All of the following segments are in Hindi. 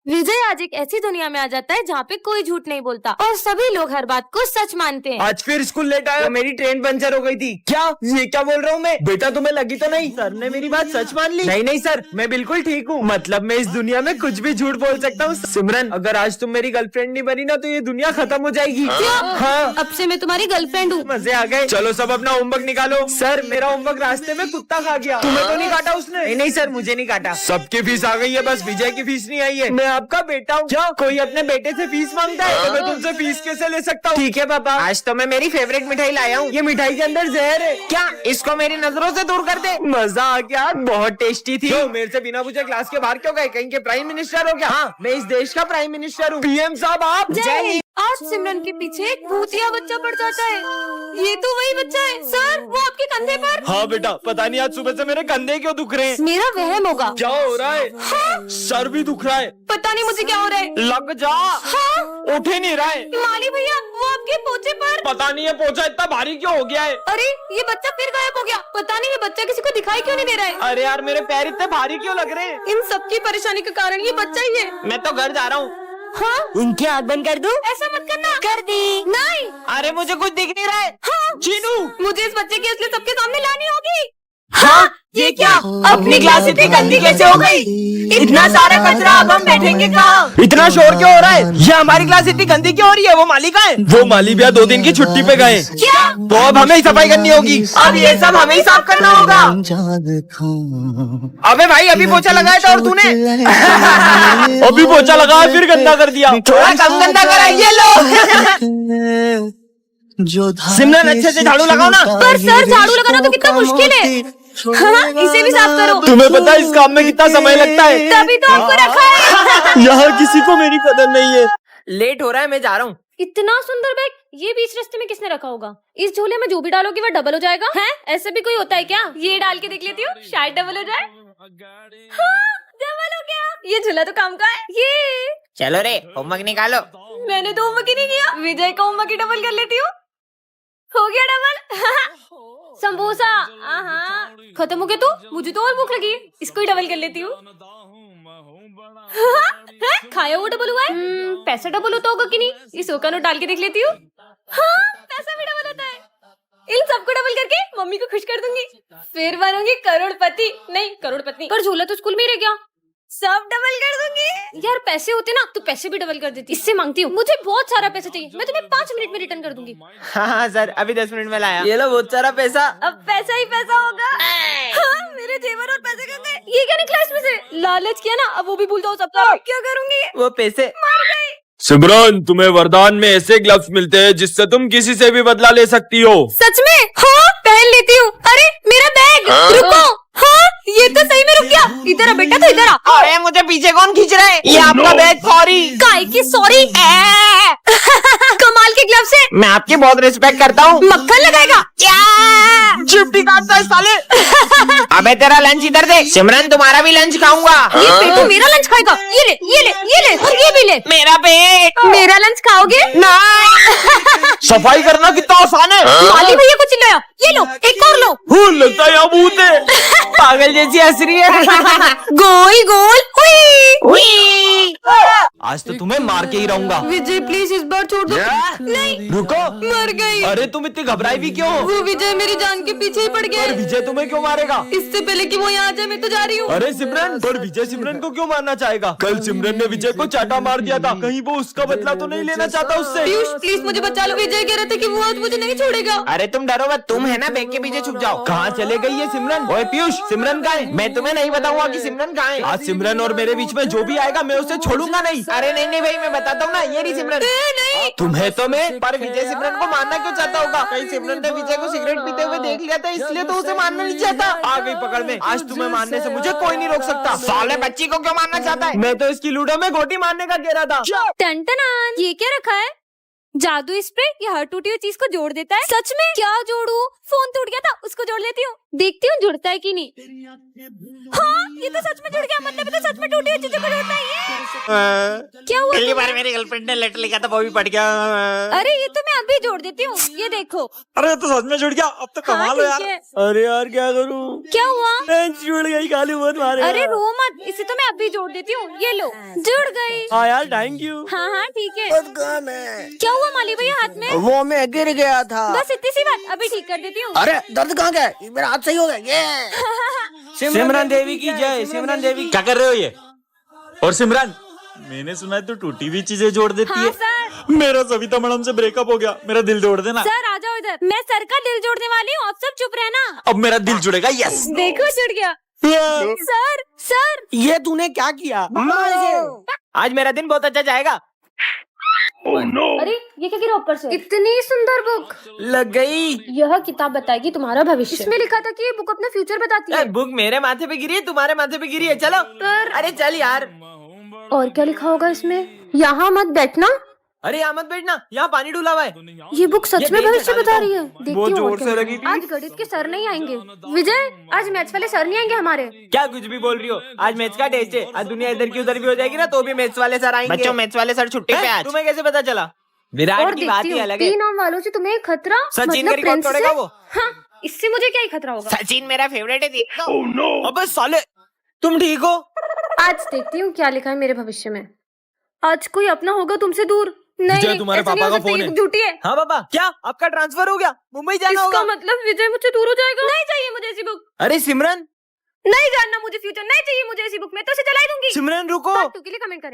विजय आज एक ऐसी दुनिया में आ जाता है जहाँ पे कोई झूठ नहीं बोलता और सभी लोग हर बात को सच मानते हैं। आज फिर स्कूल लेट आया, मेरी ट्रेन पंचर हो गई थी। क्या ये क्या बोल रहा हूँ मैं? बेटा तुम्हें लगी तो नहीं? सर ने मेरी बात सच मान ली। नहीं नहीं सर, मैं बिल्कुल ठीक हूँ। मतलब मैं इस दुनिया में कुछ भी झूठ बोल सकता हूँ। सिमरन, अगर आज तुम मेरी गर्लफ्रेंड नहीं बनी ना तो ये दुनिया खत्म हो जाएगी। हाँ, अब से मैं तुम्हारी गर्लफ्रेंड हूँ। मजे आ गए। चलो सब अपना होमवर्क निकालो। सर मेरा होमवर्क रास्ते में कुत्ता खा गया। तुम्हें तो नहीं काटा उसने? नहीं नहीं सर, मुझे नहीं काटा। सबकी फीस आ गई है, बस विजय की फीस नहीं आई है। मैं आपका बेटा हूँ। क्या कोई अपने बेटे से फीस मांगता है तो मैं तुमसे फीस कैसे ले सकता हूँ? ठीक है पापा, आज तो मैं मेरी फेवरेट मिठाई लाया हूँ। ये मिठाई के अंदर जहर है। क्या इसको मेरी नजरों से दूर कर दे। मजा आ गया, बहुत टेस्टी थी। क्यों मेरे से बिना पूछे क्लास के बाहर क्यों गए? कहीं के प्राइम मिनिस्टर हो क्या? हाँ, मैं इस देश का प्राइम मिनिस्टर हूँ। पीएम साहब आप। जय हिंद। आज सिमरन के पीछे एक भूतिया बच्चा पड़ जाता है। ये तो वही बच्चा है सर, वो आपके कंधे पर। हाँ बेटा, पता नहीं आज सुबह से मेरे कंधे क्यों दुख रहे हैं। मेरा वहम होगा। क्या हो रहा है? हाँ। सर भी दुख रहा है। पता नहीं मुझे क्या हो रहा है। लग जा। हाँ। उठ ही नहीं रहा है। माली भैया, वो आपके पोचे पर। पता नहीं है पोछा इतना भारी क्यों हो गया है। अरे ये बच्चा फिर गायब हो गया। पता नहीं ये बच्चा किसी को दिखाई क्यों नहीं दे रहा है। अरे यार, मेरे पैर इतने भारी क्यों लग रहे हैं? इन सबकी परेशानी का कारण ये बच्चा ही है। मैं तो घर जा रहा हूँ। हाँ? उनकी आँख बंद कर दूं? ऐसा मत करना। कर दी। नहीं। अरे मुझे कुछ दिख नहीं रहा है। हाँ? चीनू, मुझे इस बच्चे की असली सबके सामने लानी होगी। हाँ? ये क्या? अपनी क्लास इतनी गंदी कैसे हो गई? इतना सारा कचरा, अब हम बैठेंगे कहाँ? इतना शोर क्यों हो रहा है? ये हमारी क्लास इतनी गंदी क्यों हो रही है? वो माली कहाँ है? वो माली भैया 2 दिन की छुट्टी पे गए। क्या? तो अब हमें ही सफाई करनी होगी। अब ये सब हमें ही साफ करना होगा। अबे भाई, अभी पोछा लगाया था और तूने अभी पोछा लगाया फिर गंदा कर दिया। थोड़ा कम गंदा करा। ये लो सिमरन, अच्छे से झाड़ू लगाओ ना। पर सर, झाड़ू लगाना तो कितना मुश्किल है। हाँ, इसे भी साफ करो। तुम्हें पता है इस काम में कितना समय लगता है? तभी तो आपको रखा है। यहाँ किसी को मेरी कदर नहीं है। लेट हो रहा है, मैं जा रहा हूँ। इतना सुंदर बैग ये बीच रास्ते में किसने रखा होगा? इस झोले में जो भी डालोगे वो डबल हो जाएगा। हैं? ऐसे भी कोई होता है क्या? ये डाल के देख लेती हूँ, शायद डबल हो जाए। हाँ, डबल हो गया। ये झोला तो काम का है। ये चलो रे, होमवर्क निकालो। मैंने तो होमवर्क ही नहीं किया। विजय का होमवर्क ही डबल कर लेती हूँ। हो गया डबल। समोसा खत्म हो गया। तो मुझे तो और भूख लगी है, इसको ही डबल कर लेती हूँ। खाया वो डबल हुआ है। पैसा डबल होता होगा कि नहीं? इस का नोट डाल के देख लेती हूँ। हाँ, पैसा भी डबल होता है। इन सबको डबल करके मम्मी को खुश कर दूंगी, फिर बनूंगी करोड़पति। नहीं, करोड़पति। पर झोला तो स्कूल में ही रह गया। सब डबल कर दूंगी। यार पैसे होते ना तो पैसे भी डबल कर देती। इससे मांगती हूँ, मुझे बहुत सारा पैसा चाहिए, मैं तुम्हें 5 मिनट में रिटर्न कर दूंगी। हाँ सर, अभी 10 मिनट में लाया। ये लो बहुत सारा पैसा। अब पैसा ही पैसा होगा। हाँ, मेरे जेवर और पैसे कहाँ गए? ये क्या निकला इसमें से? लालच किया ना, अब वो भी भूल जाओ सब। क्या करूंगी? वो पैसे मर गई। सिमरन, तुम्हें वरदान में ऐसे ग्लव्स मिलते हैं जिससे तुम किसी से भी बदला ले सकती हो। सच में? हाँ, पहन लेती हूँ। अरे मेरा बैग। रुको। हाँ, ये तो सही में रुक गया। इधर आ बेटा, तो इधर आ। अरे मुझे पीछे कौन खींच रहा है? ये आपका बैग। सॉरी। काय की सॉरी? कमाल के ग्लव्स है। मैं आपकी बहुत रिस्पेक्ट करता हूँ। मक्खन लगाएगा क्या? चिमटी काटता है साले। अबे तेरा लंच इधर दे। सिमरन, तुम्हारा भी लंच खाऊंगा। ये पेटू मेरा लंच खाएगा। ये ले, ये ले, ये ले, और ये भी ले। मेरा पेट। मेरा लंच खाओगे? सफाई करना कितना आसान है। माली भैया को चिल्लाया। ये लो, एक और लो। लगता है यहाँ भूत है। पागल जैसी हंस रही है। गोल गोल हुई। आज तो तुम्हें मार के ही रहूंगा। विजय प्लीज इस बार छोड़ दो। नहीं, रुको। मर गई। अरे तुम इतनी घबराई भी क्यों? वो विजय मेरी जान के पीछे ही पड़ गया। पर विजय तुम्हें क्यों मारेगा? इससे पहले कि वो यहाँ आ जाए मैं तो जा रही हूँ। अरे सिमरन, पर विजय सिमरन को क्यों मारना चाहेगा? कल सिमरन ने विजय को चाटा मार दिया था, कहीं वो उसका बदला तो नहीं लेना चाहता उससे? पीयूष प्लीज मुझे बचा लो। विजय कह रहा था कि वो आज मुझे नहीं छोड़ेगा। अरे तुम डरो मत, तुम है ना बैग के पीछे छुप जाओ। कहाँ चले गई ये सिमरन? ओए पीयूष, सिमरन कहाँ है? मैं तुम्हें नहीं बताऊंगा कि सिमरन कहाँ है। आज सिमरन और मेरे बीच में जो भी आएगा मैं उसे छोड़ूंगा नहीं। अरे नहीं नहीं भाई, मैं बताता हूँ ना, ये नहीं सिमरन। नहीं, तुम्हें तो मैं, पर विजय सिमरन को मारना क्यों चाहता होगा? कहीं सिमरन ने विजय को सिगरेट पीते हुए देख लिया था, इसलिए तो उसे मारना नहीं चाहता। आ गई पकड़ में। आज तुम्हें मारने से मुझे कोई नहीं रोक सकता। साले बच्ची को क्यों मारना चाहता है? मैं तो इसकी लूडो में गोटी मारने का कह रहा था। टन-टनान, ये क्या रखा है? जादू स्प्रे ये हर टूटी हुई चीज को जोड़ देता है। सच में? क्या जोड़ू? फोन टूट गया था, उसको जोड़ लेती हूँ, देखती हूँ जुड़ता है कि नहीं। हाँ, ये तो सच में जुड़ गया। मतलब ये तो सच में टूटी हुई चीजों को जोड़ता है ये। क्या हुआ? पहली बार मेरी गर्लफ्रेंड ने लेटर लिखा था, वो भी पढ़ गया। अरे ये तो मैं अभी जोड़ देती हूँ, ये देखो। अरे तो सच में जुड़ गया, अब तो कमाल हो हाँ, ठीक यार। है। अरे यार क्या करूँ? क्या हुआ? जुड़ गई, काली मत मारे। अरे रो मत, इसे तो मैं अभी जोड़ देती हूँ, ये लो, जुड़ गई। हाँ यार, थैंक यू। हाँ हाँ ठीक है। कौन है? क्या हुआ माली भैया हाथ में? वो मैं गिर गया था। बस इतनी सी बात, अभी ठीक कर देती हूँ। अरे दर्द कहाँ गया? मेरा हाथ सही हो गया। ये सिमरन देवी की जय। सिमरन देवी क्या कर रहे हो ये? और सिमरन, मैंने सुना है तू टूटी हुई चीजें जोड़ देती हाँ है। सर। मेरा सविता मैडम से ब्रेकअप हो गया, मेरा दिल जोड़ देना। सर आ जाओ इधर, मैं सर का दिल जोड़ने वाली हूँ, आप सब चुप रहना। अब मेरा दिल जुड़ेगा। यस। देखो जुड़ गया। सर सर ये तूने क्या किया? आज मेरा दिन बहुत अच्छा जाएगा। अरे ये क्या गिरा ऊपर से? इतनी सुंदर बुक। लग गई। यह किताब बताएगी तुम्हारा भविष्य। इसमें लिखा था कि ये बुक अपना फ्यूचर बताती है। बुक मेरे माथे पे गिरी है, तुम्हारे माथे पे गिरी है। चलो। अरे चल यार। और क्या लिखा होगा इसमें? यहाँ मत बैठना। अरे यहाँ मत बैठना, यहाँ पानी डूला हुआ है। ये बुक सच ये में देख भविष्य निकाल बता देता रही है। हूँ। देखती बहुत हूँ जोर और से क्या। लगी थी। आज गणित के सर नहीं आएंगे। विजय, आज मैथ्स वाले सर नहीं आएंगे हमारे। क्या कुछ भी बोल रही हो? आज मैथ्स का टेस्ट है। आज दुनिया इधर की उधर भी हो जाएगी ना, तो भी मैथ्स वाले सर आएंगे। बच्चों मैथ्स वाले सर छुट्टी पे आज। तुम्हें कैसे पता चला? विराट और की बात देखती ही हूँ अलग है। 3 नाम वालों से तुम्हें खतरा। सचिन मतलब का रिकॉर्ड प्रिंस तोड़ेगा से? वो। हाँ, इससे मुझे क्या ही खतरा होगा। सचिन मेरा फेवरेट है, देख लो। अबे साले, तुम ठीक हो? आज देखती हूँ क्या लिखा है मेरे भविष्य में। आज कोई अपना होगा तुमसे दूर। नहीं विजय, नहीं, तुम्हारे ऐसा नहीं पापा हो का सकता, फोन ये है। झूठी है। हाँ पापा, क्या आपका ट्रांसफर हो गया? मुंबई जाना इसका होगा? मतलब विजय मुझसे दूर हो जाएगा। नहीं चाहिए मुझे ऐसी बुक। अरे सिमरन, नहीं जानना मुझे फ्यूचर, नहीं चाहिए मुझे ऐसी बुक। मैं तो उसे जलाई दूंगी। सिमरन रुको। पार्ट 2 के लिए कमेंट करें।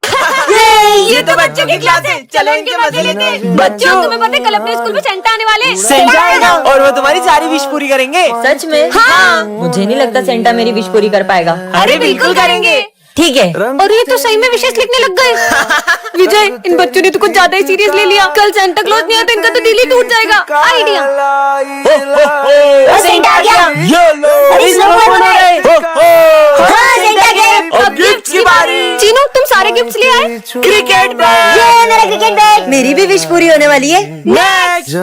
ये तो बच्चों की क्लास है, चलो इनके मजे लेते हैं। बच्चों, तुम्हें पता है कल अपने स्कूल में सेंटा आने वाले हैं। सेंटा आएगा और वो तुम्हारी सारी विश पूरी करेंगे। सच में? हाँ। मुझे नहीं लगता सेंटा मेरी विश पूरी कर पाएगा। अरे बिल्कुल करेंगे। ठीक है। और ये तो सही में विशेष लिखने लग गए। विजय, इन बच्चों ने तो कुछ ज्यादा ही सीरियस ले लिया। कल सेंटा क्लॉज नहीं आया तो इनका तो दिल ही टूट जाएगा। आइडिया। सेंटा आ गया। अरे सब बोल रहे हैं। हाँ, सेंटा आ गया। अब गिफ्ट की बारी। चीनू, तुम सारे गिफ्ट्स ले आए? Cricket bat. ये मेरा क्रिकेट बैट। मेरी भी विश पूरी होने वाली है। नेक्स्ट।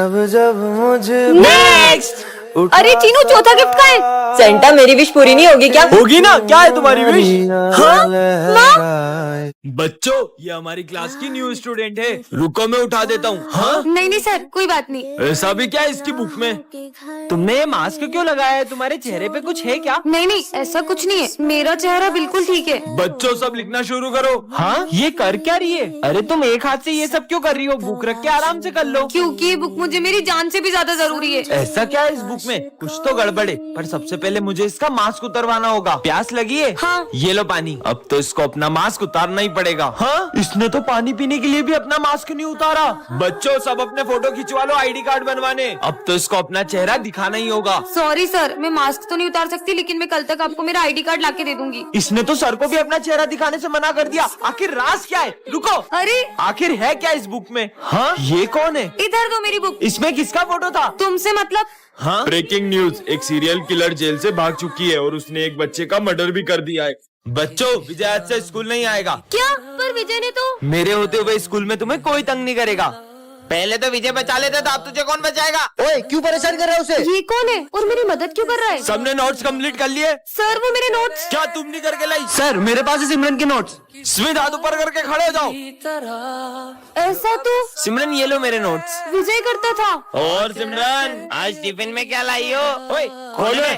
नेक्स्ट। अरे चीनू, चौथा गिफ्ट का है? सेंटा मेरी विश पूरी नहीं होगी क्या? होगी ना, क्या है तुम्हारी विश? हाँ माँ। बच्चों, ये हमारी क्लास की न्यू स्टूडेंट है। रुको मैं उठा देता हूँ। हाँ, नहीं नहीं सर, कोई बात नहीं। ऐसा भी क्या है इसकी बुक में? तुमने ये मास्क क्यों लगाया है? तुम्हारे चेहरे पे कुछ है क्या? नहीं नहीं, ऐसा कुछ नहीं है, मेरा चेहरा बिल्कुल ठीक है। बच्चों सब लिखना शुरू करो। हाँ, ये कर क्या रही है? अरे तुम एक हाथ से ये सब क्यों कर रही हो? बुक रख के आराम से कर लो। क्योंकि ये बुक मुझे मेरी जान से भी ज्यादा जरूरी है। ऐसा क्या है इस बुक में? कुछ तो गड़बड़ है। पर सबसे पहले मुझे इसका मास्क उतरवाना होगा। प्यास लगी है? हाँ। ये लो पानी। अब तो इसको अपना मास्क उतारना ही पड़ेगा। हाँ, इसने तो पानी पीने के लिए भी अपना मास्क नहीं उतारा। बच्चों सब अपने फोटो खिंचवा लो आईडी कार्ड बनवाने। अब तो इसको अपना चेहरा दिखाना ही होगा। सॉरी सर, मैं मास्क तो नहीं उतार सकती, लेकिन मैं कल तक आपको मेरा आईडी कार्ड लाके दे दूंगी। इसने तो सर को भी अपना चेहरा दिखाने से मना कर दिया। आखिर राज क्या है? रुको, अरे आखिर है क्या इस बुक में? हाँ, ये कौन है? इधर दो मेरी बुक। इसमें किसका फोटो था? तुमसे मतलब? हाँ, ब्रेकिंग न्यूज, एक सीरियल किलर जेल से भाग चुकी है और उसने एक बच्चे का मर्डर भी कर दिया है। बच्चों, विजय आज से स्कूल नहीं आएगा। क्या? पर विजय ने तो। मेरे होते हुए स्कूल में तुम्हें कोई तंग नहीं करेगा। पहले तो विजय बचा लेता था, अब तुझे कौन बचाएगा? ओए, क्यों परेशान कर रहा है उसे? ये कौन है और मेरी मदद क्यों कर रहा है? सबने नोट्स कंप्लीट कर लिए? सर वो मेरे नोट्स। क्या तुम नहीं करके लाई? सर, मेरे पास है सिमरन के नोट्स। स्मित हाथ ऊपर करके खड़े हो जाओ। ऐसा तो सिमरन, ये लो मेरे नोट्स। विजय करता था। और सिमरन, आज टिफिन में क्या लाई हो? ओए, खोले।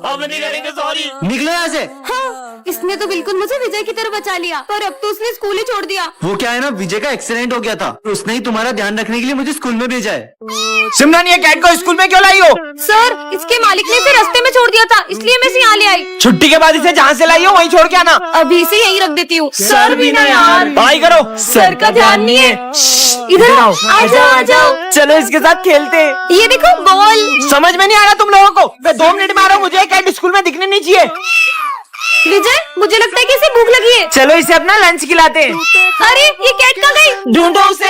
अब नहीं करेंगे, सॉरी। निकलो यहाँ से। हाँ, इसने तो बिल्कुल मुझे विजय की तरह बचा लिया, पर अब तो उसने स्कूल ही छोड़ दिया। वो क्या है ना, विजय का एक्सीडेंट हो गया था, उसने ही तुम्हारा ध्यान रखने के लिए मुझे स्कूल में भेजा है। सिमरन, ये कैट को स्कूल में क्यों लाई हो? सर, इसके मालिक ने इसे रास्ते में छोड़ दिया था, इसलिए मैं इसे यहाँ ले आई। छुट्टी के बाद इसे जहाँ से लाई हो वहीं छोड़ के आना। अभी इसे यहीं रख देती हूँ। सर भी ना यार। पढ़ाई करो। सर का ध्यान नहीं है। इधर आओ, आ जाओ आ जाओ। चलो इसके साथ खेलते हैं। ये देखो बॉल। समझ में नहीं आ रहा तुम लोगों को? मैं 2 मिनट में आ रहा हूँ, मुझे कैट स्कूल में दिखने नहीं चाहिए। विजय मुझे लगता है कि इसे भूख लगी है। चलो इसे अपना लंच खिलाते हैं। अरे ये कैट कहाँ गई? ढूंढो उसे।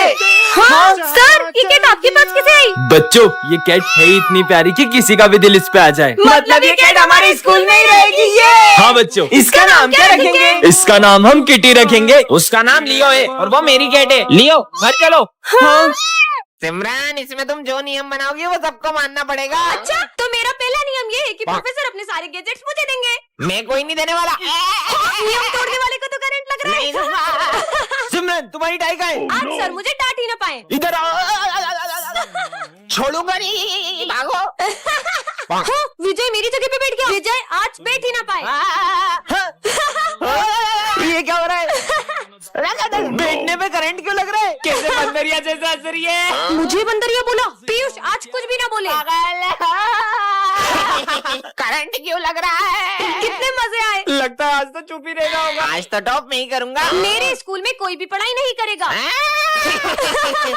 हाँ सर, ये कैट आपके पास कैसे आई? बच्चों ये कैट है ही इतनी प्यारी कि किसी का भी दिल इस पे आ जाए। मतलब ये कैट हमारे स्कूल में ही रहेगी ये। हाँ बच्चों, इसका नाम क्या रखेंगे? इसका नाम हम किटी रखेंगे। उसका नाम लियो है और वो मेरी कैट है। लियो घर चलो। हाँ। सिमरन इसमें तुम जो नियम बनाओगे वो सबको मानना पड़ेगा। अच्छा तो मेरा पहला नियम ये है कि प्रोफेसर अपने सारे गैजेट्स मुझे देंगे। मैं कोई नहीं देने वाला। नियम तोड़ने वाले को तो करंट लग रहा नहीं है। दूंगा। सिमरन तुम्हारी टाई कहाँ है? आज सर मुझे डांट ही ना पाए। इधर आओ। छोड़ूंगा नहीं। भागो। हाँ, विजय मेरी जगह पे बैठ गया। विजय आज बैठ ही ना पाए। ये क्या हो रहा है? बैठने में करंट क्यों लग रहा है? कैसे बंदरिया जैसा असर ये? मुझे बंदरिया बोला? पीयूष आज कुछ भी ना बोले। करंट क्यों लग रहा है? कितने मजे आए। लगता है आज तो चुप ही रहना होगा। आज तो टॉप में ही करूंगा। मेरे स्कूल में कोई भी पढ़ाई नहीं करेगा।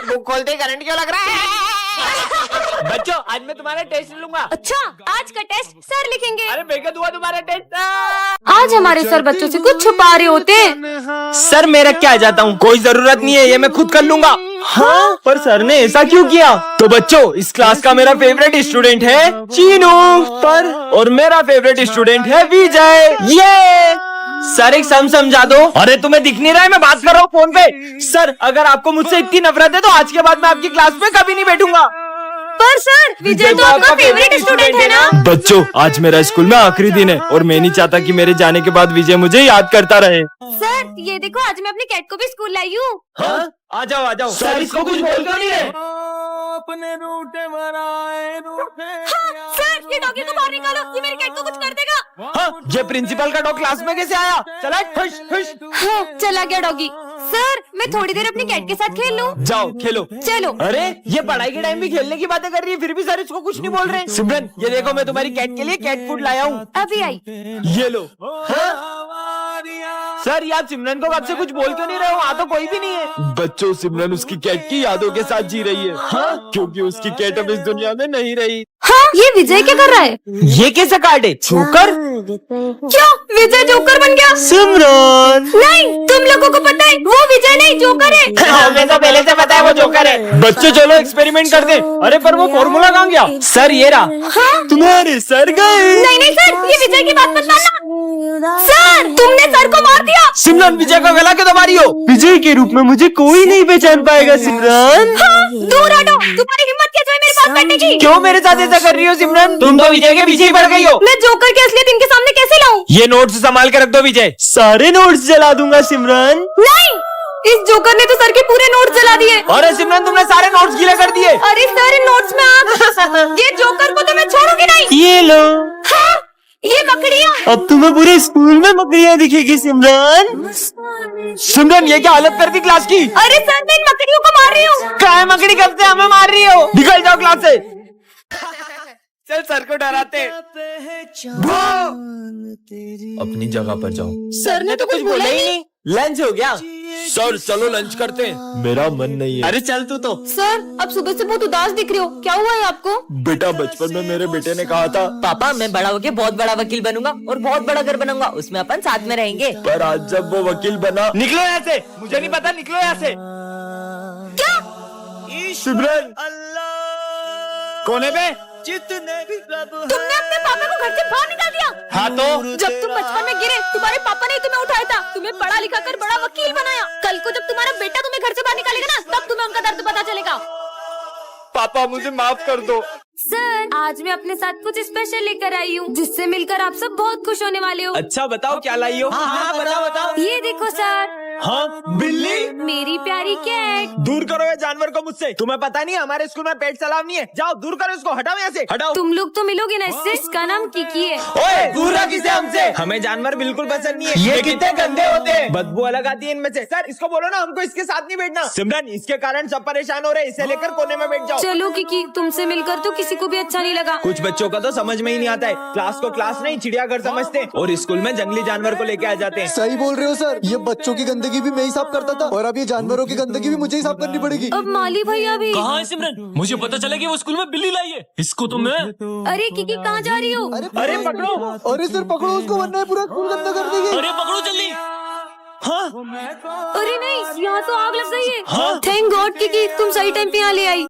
बुक खोलते करंट क्यों लग रहा है? बच्चों आज मैं तुम्हारा टेस्ट लूंगा। अच्छा आज का टेस्ट सर लिखेंगे। अरे बेगत हुआ तुम्हारा टेस्ट। आज हमारे सर बच्चों से कुछ छुपा रहे होते। सर मैं रख के आ जाता हूँ, कोई जरूरत नहीं है, ये मैं खुद कर लूंगा। हाँ पर सर ने ऐसा क्यों किया? तो बच्चों इस क्लास का मेरा फेवरेट स्टूडेंट है चीनू पर, और मेरा फेवरेट स्टूडेंट है विजय। ये सर एक सम समझा दो। अरे तुम्हें दिख नहीं रहा है, मैं बात कर रहा हूँ फोन पे। सर अगर आपको मुझसे इतनी नफरत है तो आज के बाद मैं आपकी क्लास में कभी नहीं बैठूंगा। पर सर विजय तो आपका फेवरेट स्टूडेंट है ना? बच्चों आज मेरा स्कूल में आखिरी दिन है और मैं नहीं चाहता कि मेरे जाने के बाद विजय मुझे याद करता रहे। सर ये देखो आज मैं अपनी कैट को भी स्कूल लाई हूँ। हाँ? आ जाओ आ जाओ। सर इसको कुछ बोल क्यों नहीं रहे? सर ये डॉगी को बाहर निकालो, ये मेरी कैट को कुछ कर देगा। हाँ, ये प्रिंसिपल का डॉग क्लास में कैसे आया? चला खुश खुश। हाँ, चला गया डॉगी। सर मैं थोड़ी देर अपनी कैट के साथ खेल लूं? जाओ खेलो। चलो। अरे ये पढ़ाई के टाइम भी खेलने की बातें कर रही है, फिर भी सर इसको कुछ नहीं बोल रहे। सिमरन ये देखो मैं तुम्हारी कैट के लिए कैट फूड लाया हूँ। अभी आई। ये लो। सर ये आप सिमरन को कब से कुछ बोल क्यों नहीं रहे हो? वहाँ तो कोई भी नहीं है। बच्चों सिमरन उसकी कैट की यादों के साथ जी रही है। हाँ? क्योंकि उसकी कैट अब इस दुनिया में नहीं रही। हाँ ये विजय क्या कर रहा है? ये कैसा कार्ड है? जोकर? क्या विजय जोकर बन गया? सिमरन नहीं तुम लोगों को पता है वो विजय नहीं जोकर है। हमें तो पहले से पता है वो जोकर है। बच्चों चलो एक्सपेरिमेंट करते। अरे पर वो फॉर्मूला कहाँ गया? सर ये रहा। हाँ? तुम्हारे सर गए। नहीं नहीं सर ये विजय की बात मत मानना। सर तुमने सर को मार दिया। सिमरन विजय का गला क्यों दबा रही हो? विजय के रूप में मुझे कोई नहीं पहचान पाएगा सिमरन। हाँ, दूर हटो, तुम्हारी हिम्मत कैसे है मेरे पास बैठने की? क्यों मेरे साथ ऐसा कर रही हो सिमरन? तुम तो विजय के पीछे ही पड़ गई हो। मैं जोकर के असलियत इनके सामने कैसे लाऊं? ये नोट्स संभाल के रख दो विजय। सारे नोट्स जला दूंगा सिमरन। नहीं इस जोकर ने तो सर के पूरे नोट्स जला दिए। अरे सिमरन तुमने सारे नोट्स गीले कर दिए। अरे सर इन नोट्स में आप ये जोकर को तो मैं छोड़ूंगी नहीं। ये लो। हाँ, ये मकड़ियाँ। अब तुम्हें पूरे स्कूल में मकड़ियाँ दिखेगी सिमरन। सिमरन ये क्या हालत कर दी क्लास की? अरे सर मैं इन मकड़ियों को मार रही हूँ। काय मकड़ी कब से हमें मार रही हो? निकल जाओ क्लास से। चल सर को डराते। अपनी जगह पर जाओ। सर ने तो कुछ बोला ही नहीं। लंच हो गया? सर चलो लंच करते हैं। मेरा मन नहीं है। अरे चल तू तो। सर अब सुबह से बहुत उदास दिख रहे हो, क्या हुआ है आपको? बेटा बचपन में मेरे बेटे ने कहा था पापा मैं बड़ा होके बहुत बड़ा वकील बनूंगा और बहुत बड़ा घर बनाऊंगा, उसमें अपन साथ में रहेंगे। पर आज जब वो वकील बना। निकलो यहाँ से, मुझे नहीं पता, निकलो यहाँ से। क्या? सिमरन कोने पे? तुमने अपने पापा को घर से बाहर निकाल दिया? हाँ तो? जब तुम बचपन में गिरे तुम्हारे पापा ने तुम्हें उठाया था, तुम्हें पढ़ा लिखा कर बड़ा वकील बनाया। कल को जब तुम्हारा बेटा तुम्हें घर से बाहर निकालेगा ना तब तुम्हें उनका दर्द पता चलेगा। पापा मुझे माफ कर दो। सर आज मैं अपने साथ कुछ स्पेशल लेकर आई हूँ जिससे मिलकर आप सब बहुत खुश होने वाले हो। अच्छा बताओ क्या लाई हो? हाँ बताओ बताओ। ये देखो सर। हाँ बिल्ली? मेरी प्यारी कैट। दूर करो ये जानवर को मुझसे। तुम्हें पता नहीं हमारे स्कूल में पेट सलाम नहीं है। जाओ दूर करो इसको, हटाओ यहाँ से, हटाओ। तुम लोग तो मिलोगे ना इससे, इसका नाम किकी है। ओए दूर रख इसे हमसे। हमें जानवर बिल्कुल पसंद नहीं है। ये कितने गंदे होते हैं, बदबू अलग आती है इनमें से। सर इसको बोलो ना हमको इसके साथ नहीं बैठना। सिमरन इसके कारण सब परेशान हो रहे, इसे लेकर कोने में बैठ जाओ। चलो किकी तुमसे मिलकर तो किसी को भी अच्छा नहीं लगा। कुछ बच्चों का तो समझ में ही नहीं आता है, क्लास को क्लास नहीं चिड़ियाघर समझते हैं और स्कूल में जंगली जानवर को लेके आ जाते हैं। सही बोल रहे हो सर, ये बच्चों की गंदी गंदगी भी मैं ही साफ करता था और अब ये जानवरों की गंदगी भी मुझे ही साफ करनी पड़ेगी। अब माली भैया भी। कहाँ है सिमरन? मुझे पता चला कि वो स्कूल में बिल्ली लाई है। इसको तो मैं। अरे किकी कहाँ जा रही हो? अरे पकड़ो, अरे सर पकड़ो उसको वरना ये पूरा स्कूल गंदा कर देगी। अरे पकड़ो जल्दी। हाँ अरे नहीं, यहाँ तो आग लग गई है। थैंक गॉड किकी तुम सही टाइम पे यहाँ ले आई।